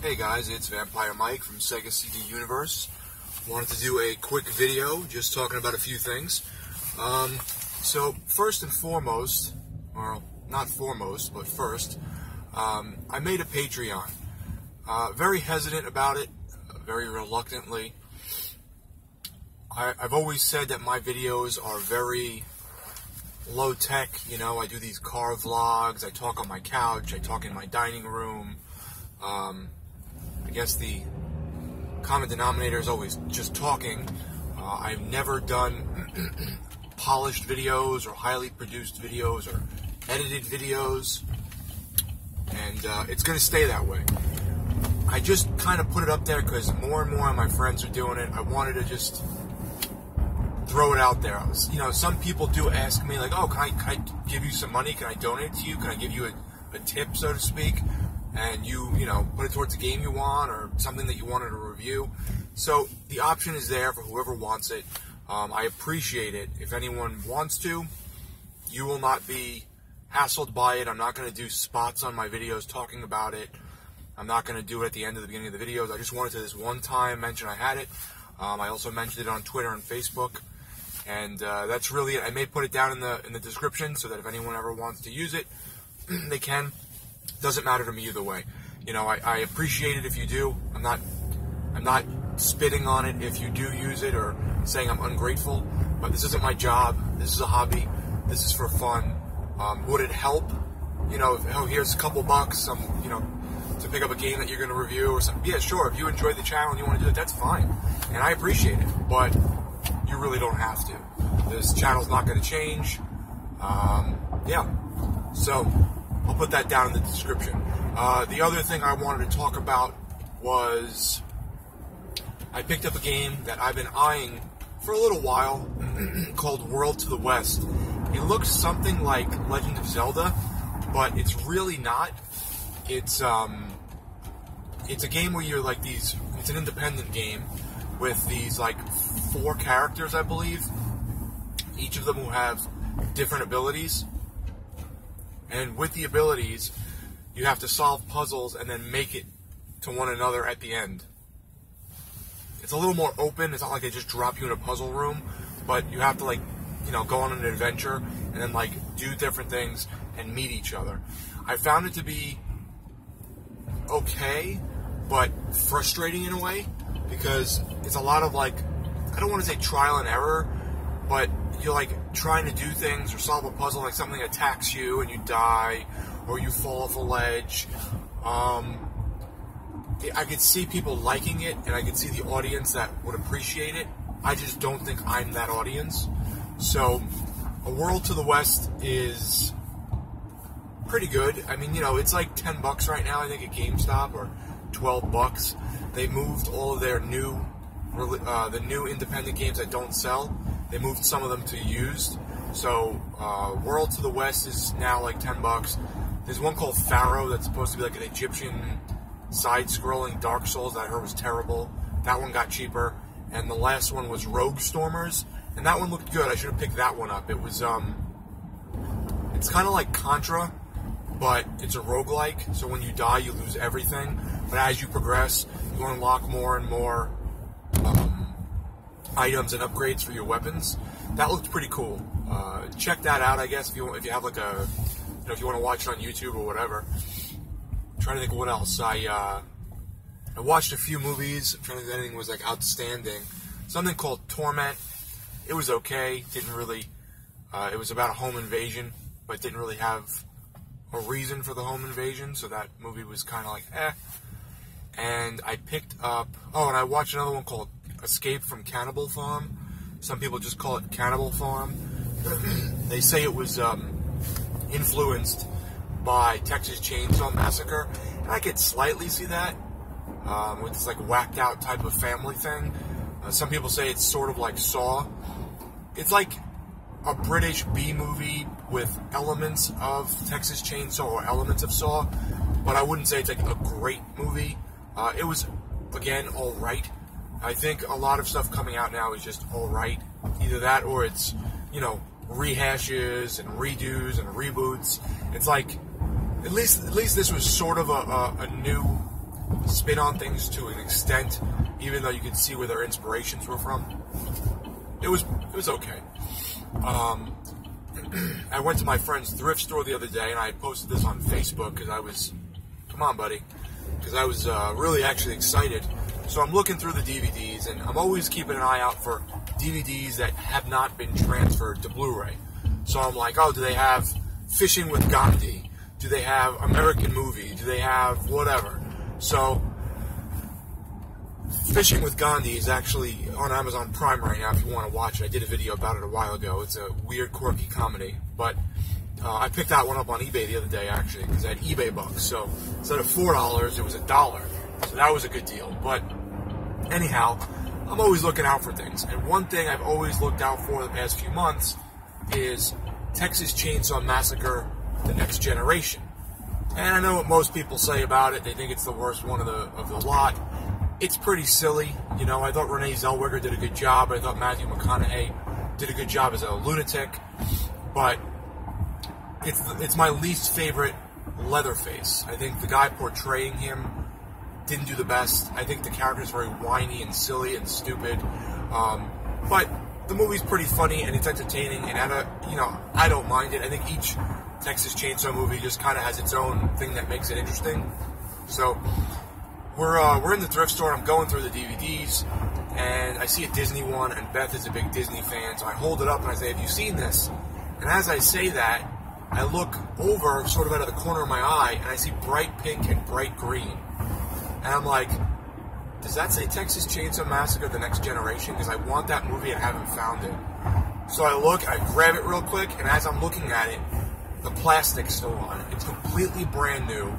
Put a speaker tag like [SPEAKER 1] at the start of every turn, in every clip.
[SPEAKER 1] Hey guys, it's Vampire Mike from Sega CD Universe. Wanted to do a quick video just talking about a few things. So first and foremost, or not foremost, but first, I made a Patreon. Very hesitant about it, very reluctantly. I've always said that my videos are very low tech, you know. I do these car vlogs, I talk on my couch, I talk in my dining room. I guess the common denominator is always just talking. I've never done polished videos or highly produced videos or edited videos, and it's going to stay that way. I just kind of put it up there because more and more of my friends are doing it. I wanted to just throw it out there. You know, some people do ask me, like, oh, can I give you some money? Can I donate to you? Can I give you a tip, so to speak? And you know, put it towards a game you want or something that you wanted to review. So the option is there for whoever wants it. I appreciate it. If anyone wants to, you will not be hassled by it. I'm not going to do spots on my videos talking about it. I'm not going to do it at the end of the beginning of the videos. I just wanted to this one time mention I had it. I also mentioned it on Twitter and Facebook. And that's really it. I may put it down in the description so that if anyone ever wants to use it, they can. Doesn't matter to me either way. You know, I appreciate it if you do. I'm not spitting on it if you do use it or saying I'm ungrateful. But this isn't my job. This is a hobby. This is for fun. Would it help? You know, oh, here's a couple bucks. You know, to pick up a game that you're going to review or something. Yeah, sure. If you enjoy the channel and you want to do it, that's fine. And I appreciate it. But you really don't have to. This channel's not going to change. Yeah. So I'll put that down in the description. The other thing I wanted to talk about was I picked up a game that I've been eyeing for a little while called World to the West. It looks something like Legend of Zelda, but it's really not. It's a game where you're like these. It's an independent game with these like 4 characters, I believe. Each of them will have different abilities. And with the abilities, you have to solve puzzles and then make it to one another at the end. It's a little more open. It's not like they just drop you in a puzzle room, but you have to, like, you know, go on an adventure and then, like, do different things and meet each other. I found it to be okay, but frustrating in a way, because it's a lot of, like, I don't want to say trial and error, but you're like trying to do things or solve a puzzle, like something attacks you and you die, or you fall off a ledge. I could see people liking it, and I could see the audience that would appreciate it. I just don't think I'm that audience. So, A World to the West is pretty good. I mean, you know, it's like $10 right now, I think, at GameStop, or $12. They moved all of their new, the new independent games that don't sell. They moved some of them to used. So, World to the West is now like $10. There's one called Pharaoh that's supposed to be like an Egyptian side-scrolling Dark Souls that I heard was terrible. That one got cheaper. And the last one was Rogue Stormers, and that one looked good. I should have picked that one up. It was, it's kind of like Contra, but it's a roguelike. So when you die, you lose everything. But as you progress, you unlock more and more items and upgrades for your weapons. That looked pretty cool. Check that out, I guess, if you have like a, you know, if you want to watch it on YouTube or whatever. I'm trying to think of what else. I watched a few movies. I'm trying to think if anything was like outstanding. Something called Torment. It was okay. Didn't really. It was about a home invasion, but didn't really have a reason for the home invasion. So that movie was kind of like eh. And I picked up. Oh, and I watched another one called Escape from Cannibal Farm. Some people just call it Cannibal Farm. They say it was influenced by Texas Chainsaw Massacre, and I could slightly see that with this like whacked out type of family thing. Some people say it's sort of like Saw. It's like a British B movie with elements of Texas Chainsaw or elements of Saw, but I wouldn't say it's like a great movie. It was, again, alright. I think a lot of stuff coming out now is just alright. Either that or it's, you know, rehashes and redos and reboots. It's like, at least this was sort of a new spin on things to an extent, even though you could see where their inspirations were from. It was okay. I went to my friend's thrift store the other day, and I posted this on Facebook because I was, come on, buddy, because I was really actually excited. So I'm looking through the DVDs, and I'm always keeping an eye out for DVDs that have not been transferred to Blu-ray. So I'm like, oh, do they have Fishing with Gandhi? Do they have American Movie? Do they have whatever? So Fishing with Gandhi is actually on Amazon Prime right now if you want to watch it. I did a video about it a while ago. It's a weird, quirky comedy. But I picked that one up on eBay the other day, actually, because I had eBay bucks. So instead of $4, it was $1. So that was a good deal. But anyhow, I'm always looking out for things. And one thing I've always looked out for the past few months is Texas Chainsaw Massacre: The Next Generation. And I know what most people say about it. They think it's the worst one of the lot. It's pretty silly. You know, I thought Renee Zellweger did a good job. I thought Matthew McConaughey did a good job as a lunatic. But it's my least favorite Leatherface. I think the guy portraying him didn't do the best. I think the character is very whiny and silly and stupid. But the movie's pretty funny and it's entertaining, and I don't mind it. I think each Texas Chainsaw movie just kind of has its own thing that makes it interesting. So we're in the thrift store. I'm going through the DVDs, and I see a Disney one, and Beth is a big Disney fan, so I hold it up and I say, "Have you seen this?" And as I say that, I look over, sort of out of the corner of my eye, and I see bright pink and bright green. And I'm like, does that say Texas Chainsaw Massacre: The Next Generation? Because I want that movie and haven't found it. So I look, I grab it real quick, and as I'm looking at it, the plastic's still on it. It's completely brand new.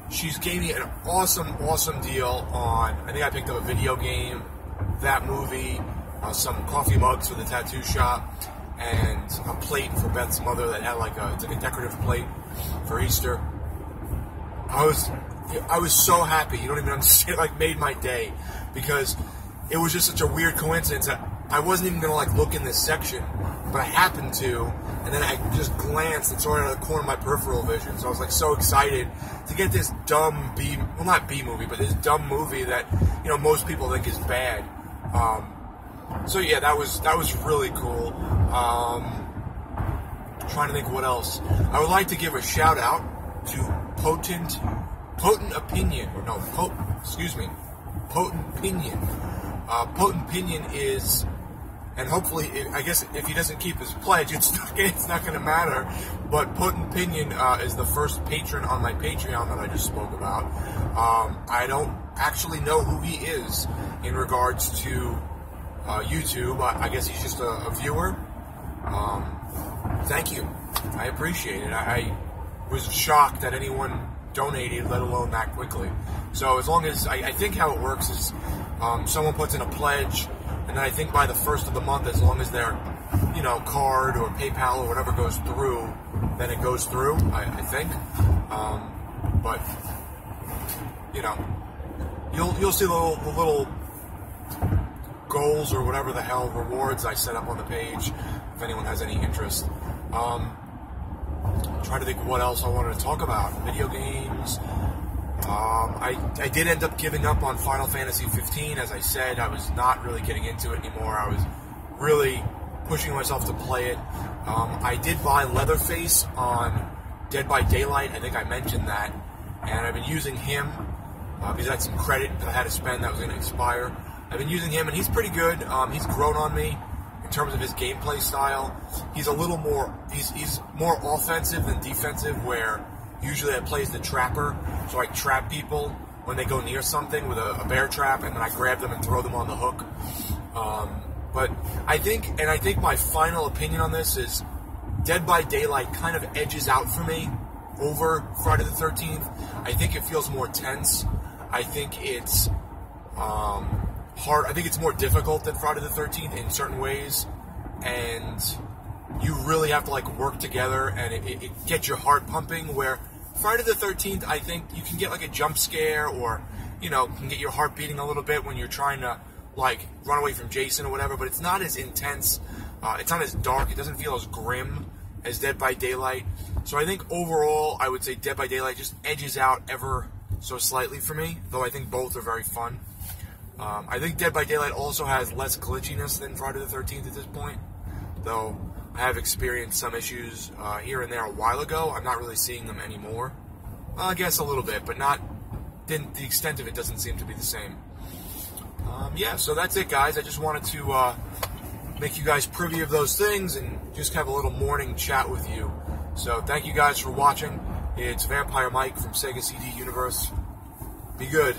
[SPEAKER 1] She's gave me an awesome, awesome deal on, I think I picked up a video game, that movie, some coffee mugs for the tattoo shop, and a plate for Beth's mother that had it's like a decorative plate for Easter. I was so happy. You don't even understand. It made my day, because it was just such a weird coincidence that I wasn't even gonna look in this section, but I happened to, and then I just glanced and saw it out of the corner of my peripheral vision. So I was so excited to get this dumb not B movie, but this dumb movie that most people think is bad. So yeah, that was really cool. Trying to think what else. I would like to give a shout out to Potent Opinion. Potent Pinion. Potent Pinion is, and hopefully, I guess if he doesn't keep his pledge, it's not going to matter. But Potent Pinion is the first patron on my Patreon that I just spoke about. I don't actually know who he is in regards to YouTube. I guess he's just a viewer. Thank you. I appreciate it. I was shocked that anyone donated, let alone that quickly. So as long as, I think how it works is someone puts in a pledge, and then I think by the first of the month, as long as their card or PayPal or whatever goes through, then it goes through, I think. But you'll see the little goals or whatever the hell rewards I set up on the page if anyone has any interest. Trying to think what else I wanted to talk about. Video games. I did end up giving up on Final Fantasy 15. As I said, I was not really getting into it anymore. I was really pushing myself to play it. I did buy Leatherface on Dead by Daylight. I think I mentioned that. And I've been using him because I had some credit that I had to spend that was going to expire. I've been using him, and he's pretty good. He's grown on me in terms of his gameplay style. He's a little more, he's more offensive than defensive, where usually I play as the trapper, so I trap people when they go near something with a bear trap, and then I grab them and throw them on the hook. But I think my final opinion on this is Dead by Daylight kind of edges out for me over Friday the 13th. I think it feels more tense. I think it's hard. I think it's more difficult than Friday the 13th in certain ways, and you really have to work together, and it gets your heart pumping. Where Friday the 13th, I think you can get a jump scare, or can get your heart beating a little bit when you're trying to run away from Jason or whatever. But it's not as intense. It's not as dark. It doesn't feel as grim as Dead by Daylight. So I think overall, I would say Dead by Daylight just edges out ever so slightly for me, though I think both are very fun. I think Dead by Daylight also has less glitchiness than Friday the 13th at this point, though I have experienced some issues here and there a while ago. I'm not really seeing them anymore. Well, I guess a little bit, but not. The extent of it doesn't seem to be the same. Yeah, so that's it, guys. I just wanted to make you guys privy of those things and just have a little morning chat with you. So thank you guys for watching. It's Vampire Mike from Sega CD Universe. Be good.